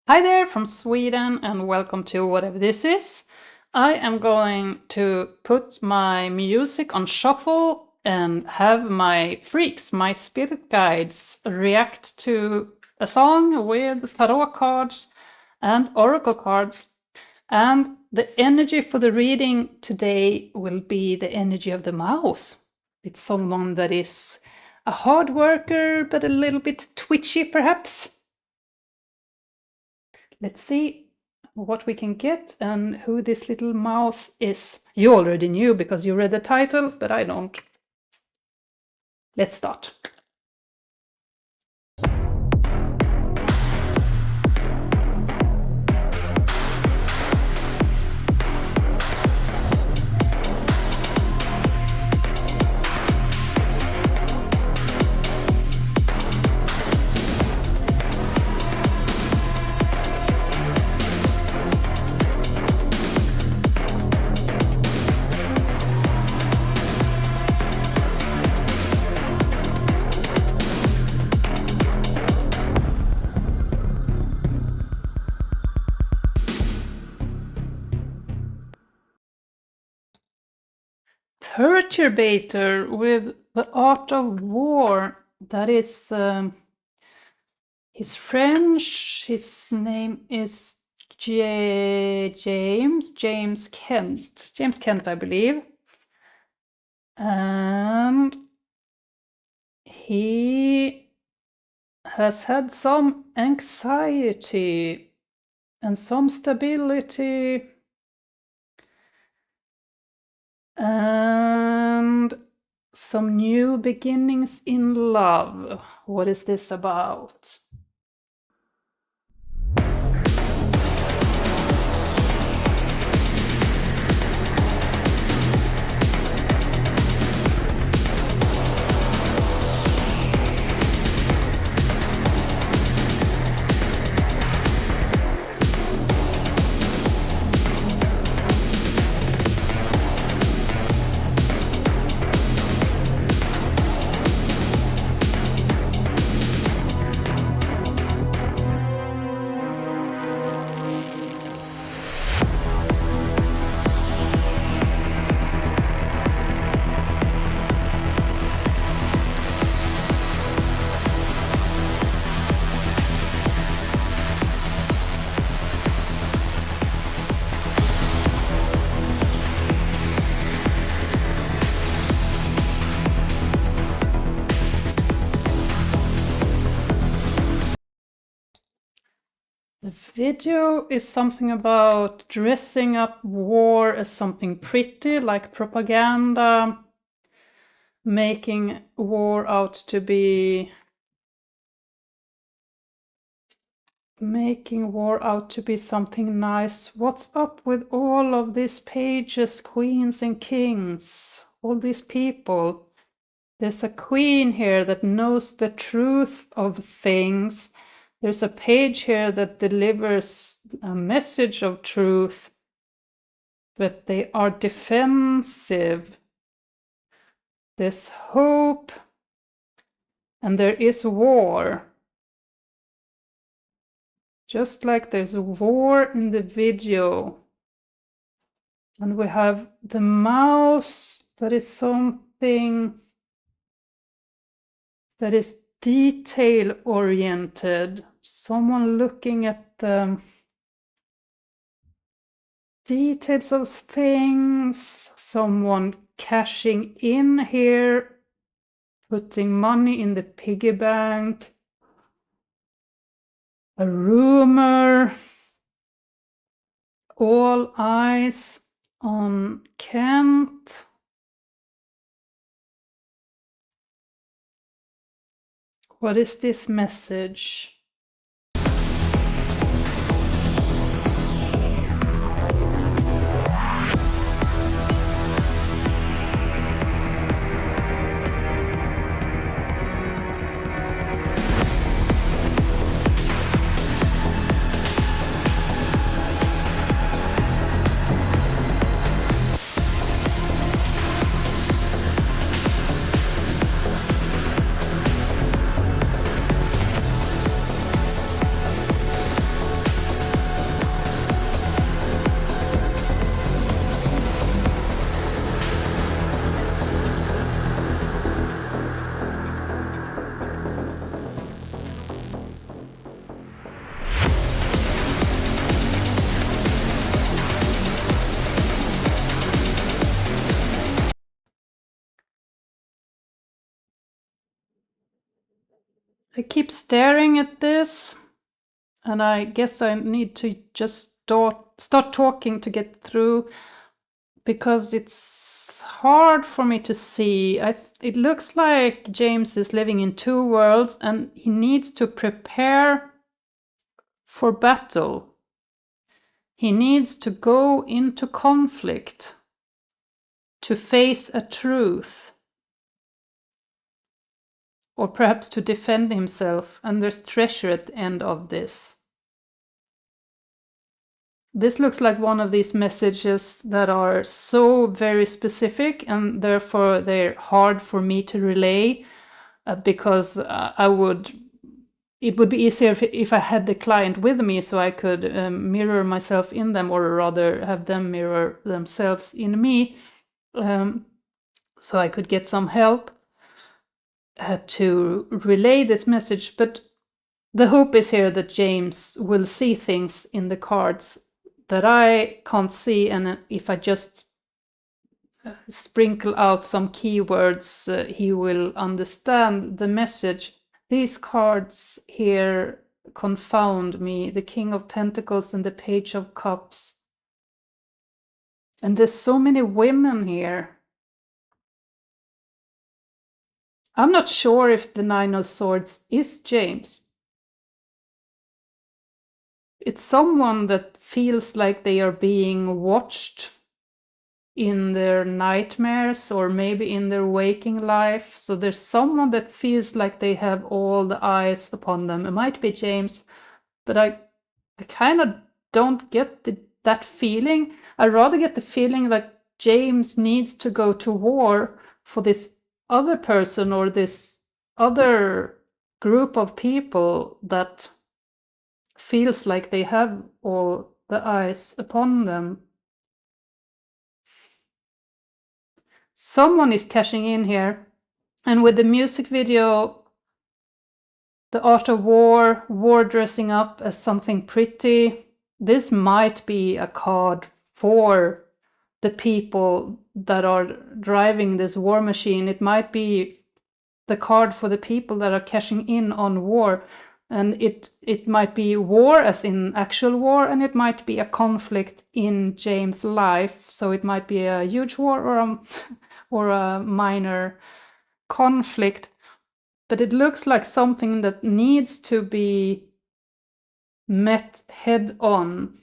Hi there from Sweden and welcome to whatever this is. I am going to put my music on shuffle and have my freaks, my spirit guides, react to a song with tarot cards and oracle cards. And the energy for the reading today will be the energy of the mouse. It's someone that is a hard worker but a little bit twitchy perhaps. Let's see what we can get and who this little mouse is. You already knew because you read the title, but I don't. Let's start. Perturbator with the art of war. That is his French. His name is James Kent. James Kent, I believe. And he has had some anxiety and some stability and some new beginnings in love. What is this about? The video is something about dressing up war as something pretty, like propaganda, making war out to be something nice. What's up with all of these pages, queens and kings? All these people. There's a queen here that knows the truth of things. There's a page here that delivers a message of truth, but they are defensive. There's hope, and there is war. Just like there's a war in the video. And we have the mouse that is something that is detail-oriented. Someone looking at the details of things. Someone cashing in here, putting money in the piggy bank. A rumor. All eyes on Kent. What is this message? I keep staring at this, and I guess I need to just start talking to get through, because it's hard for me to see. It looks like James is living in two worlds, and he needs to prepare for battle. He needs to go into conflict to face a truth, or perhaps to defend himself, and there's treasure at the end of this. This looks like one of these messages that are so very specific, and therefore they're hard for me to relay, because it would be easier if I had the client with me, so I could mirror myself in them, or rather have them mirror themselves in me, so I could get some help to relay this message. But the hope is here that James will see things in the cards that I can't see, and if I just sprinkle out some keywords, he will understand the message. These cards here confound me, the King of Pentacles and the Page of Cups. And there's so many women here. I'm not sure if the Nine of Swords is James. It's someone that feels like they are being watched in their nightmares, or maybe in their waking life. So there's someone that feels like they have all the eyes upon them. It might be James, but I kind of don't get that feeling. I rather get the feeling that James needs to go to war for this other person, or this other group of people that feels like they have all the eyes upon them. Someone is cashing in here, and with the music video, the art of war dressing up as something pretty, this might be a card for the people that are driving this war machine. It might be the card for the people that are cashing in on war, and it might be war as in actual war, and it might be a conflict in James' life. So it might be a huge war, or a minor conflict, but it looks like something that needs to be met head on.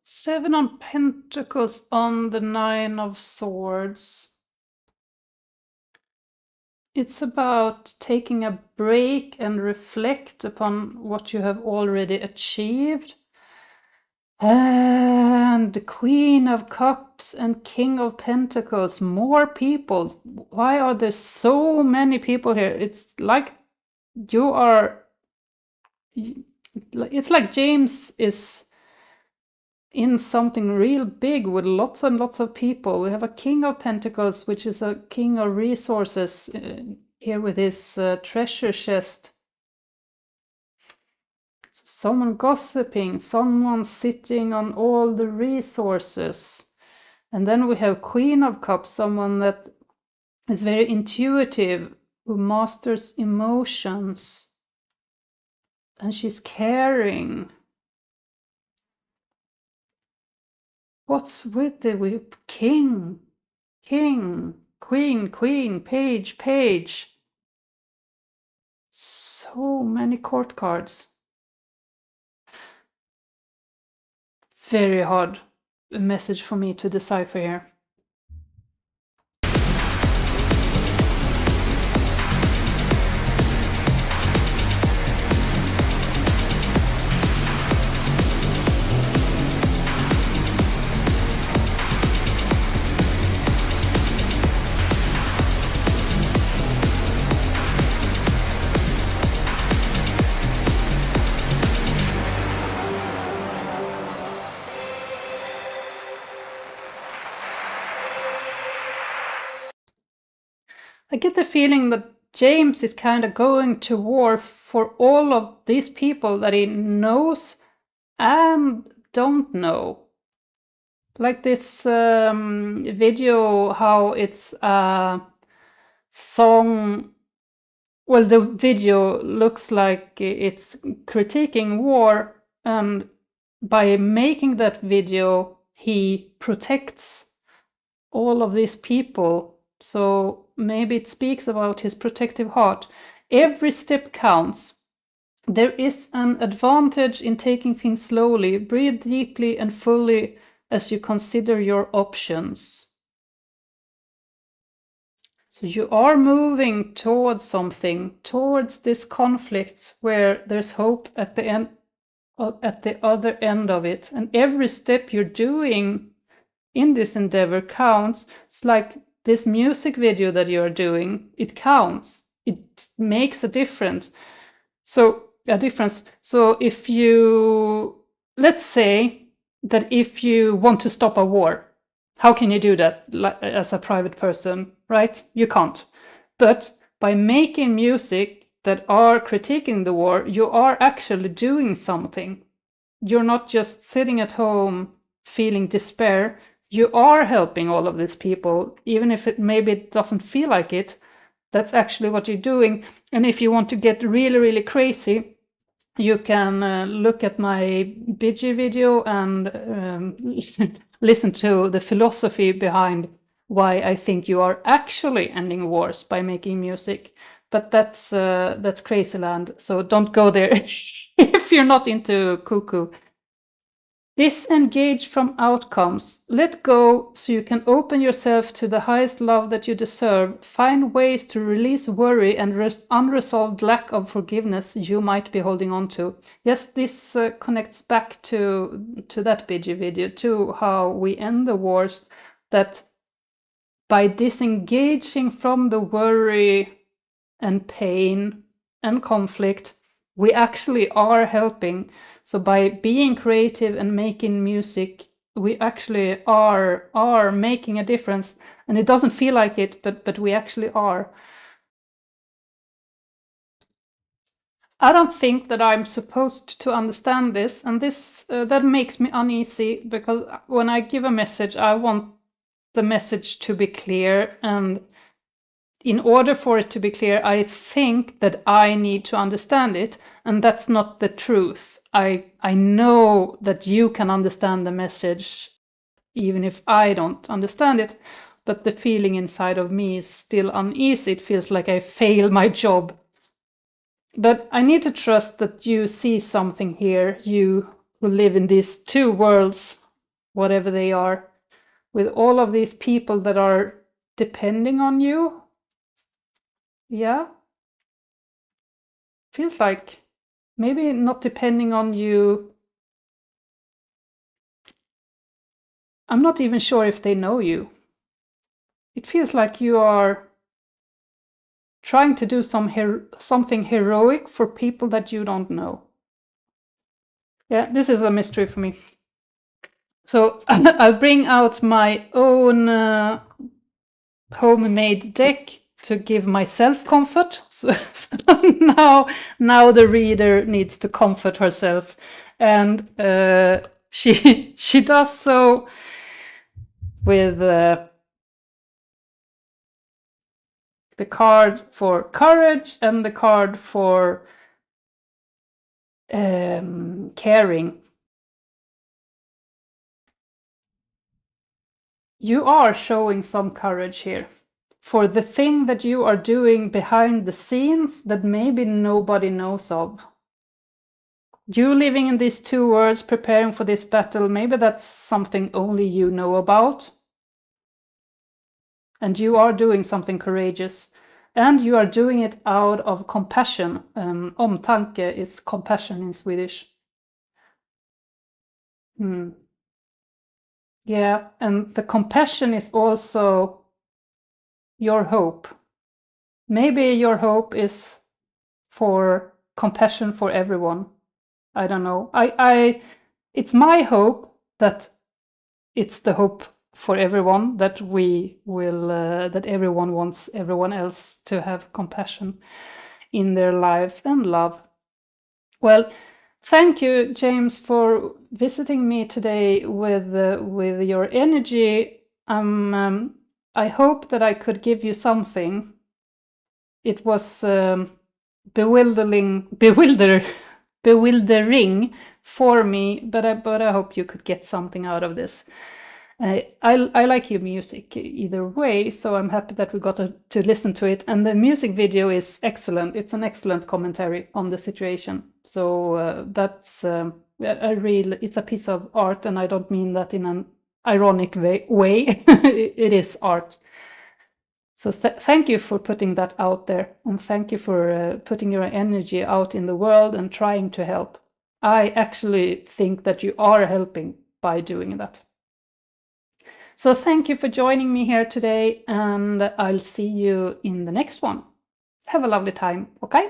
Seven of Pentacles on the Nine of Swords. It's about taking a break and reflect upon what you have already achieved. And the Queen of Cups and King of Pentacles. More people. Why are there so many people here? It's like you are... It's like James is in something real big with lots and lots of people. We have a King of Pentacles, which is a king of resources, here with his treasure chest. So someone gossiping, someone sitting on all the resources. And then we have Queen of Cups, someone that is very intuitive, who masters emotions. And she's caring. What's with the king, queen, page? So many court cards. Very hard message for me to decipher here. I get the feeling that James is kind of going to war for all of these people that he knows and don't know. Like this video, how it's a song. Well, the video looks like it's critiquing war, and by making that video, he protects all of these people. So maybe it speaks about his protective heart. Every step counts. There is an advantage in taking things slowly. Breathe deeply and fully as you consider your options. So you are moving towards something, towards this conflict where there's hope at the end, at the other end of it. And every step you're doing in this endeavor counts. It's like this music video that you're doing, it counts. It makes a difference. So if you, let's say that if you want to stop a war, how can you do that as a private person, right? You can't. But by making music that are critiquing the war, you are actually doing something. You're not just sitting at home feeling despair. You are helping all of these people, even if it doesn't feel like it. That's actually what you're doing. And if you want to get really, really crazy, you can look at my Bidgie video and listen to the philosophy behind why I think you are actually ending wars by making music. But that's crazy land, so don't go there if you're not into cuckoo. Disengage from outcomes. Let go so you can open yourself to the highest love that you deserve. Find ways to release worry and unresolved lack of forgiveness you might be holding on to. Yes, this connects back to that Bidgie video, to how we end the wars, that by disengaging from the worry and pain and conflict, we actually are helping. So by being creative and making music, we actually are making a difference. And it doesn't feel like it, but we actually are. I don't think that I'm supposed to understand this, and this that makes me uneasy, because when I give a message, I want the message to be clear, and in order for it to be clear, I think that I need to understand it, and that's not the truth. I know that you can understand the message even if I don't understand it, but the feeling inside of me is still uneasy. It feels like I fail my job. But I need to trust that you see something here, you who live in these two worlds, whatever they are, with all of these people that are depending on you. Yeah. Feels like maybe not depending on you. I'm not even sure if they know you. It feels like you are trying to do something heroic for people that you don't know. Yeah, this is a mystery for me. So I'll bring out my own homemade deck to give myself comfort. So now the reader needs to comfort herself, and she does so with the card for courage and the card for caring. You are showing some courage here for the thing that you are doing behind the scenes that maybe nobody knows of. You living in these two worlds, preparing for this battle, maybe that's something only you know about. And you are doing something courageous. And you are doing it out of compassion. Omtanke is compassion in Swedish. Yeah, and the compassion is also your hope. Maybe your hope is for compassion for everyone. I don't know. It's my hope that it's the hope for everyone, that we will that everyone wants everyone else to have compassion in their lives and love. Well, thank you, James, for visiting me today with your energy. I hope that I could give you something. It was bewildering for me, but I hope you could get something out of this. I like your music either way, so I'm happy that we got to listen to it. And the music video is excellent. It's an excellent commentary on the situation. So that's it's a piece of art, and I don't mean that in an ironic way. It is art. So thank you for putting that out there, and thank you for putting your energy out in the world and trying to help. I actually think that you are helping by doing that. So thank you for joining me here today, and I'll see you in the next one. Have a lovely time, okay?